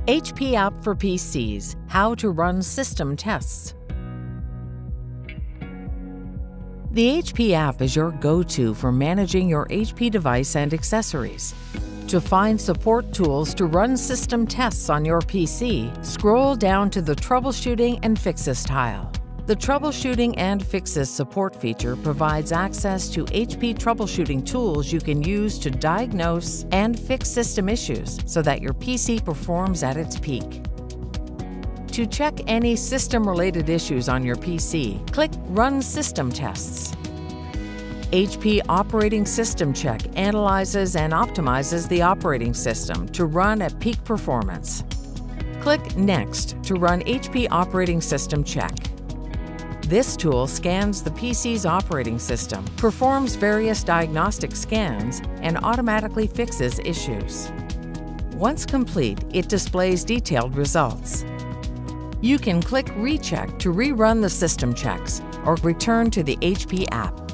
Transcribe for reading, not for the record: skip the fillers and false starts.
HP App for PCs: How to Run System Tests. The HP app is your go-to for managing your HP device and accessories. To find support tools to run system tests on your PC, scroll down to the Troubleshooting and Fixes tile. The Troubleshooting and Fixes support feature provides access to HP troubleshooting tools you can use to diagnose and fix system issues so that your PC performs at its peak. To check any system-related issues on your PC, click Run System Tests. HP Operating System Check analyzes and optimizes the operating system to run at peak performance. Click Next to run HP Operating System Check. This tool scans the PC's operating system, performs various diagnostic scans, and automatically fixes issues. Once complete, it displays detailed results. You can click Recheck to rerun the system checks or return to the HP app.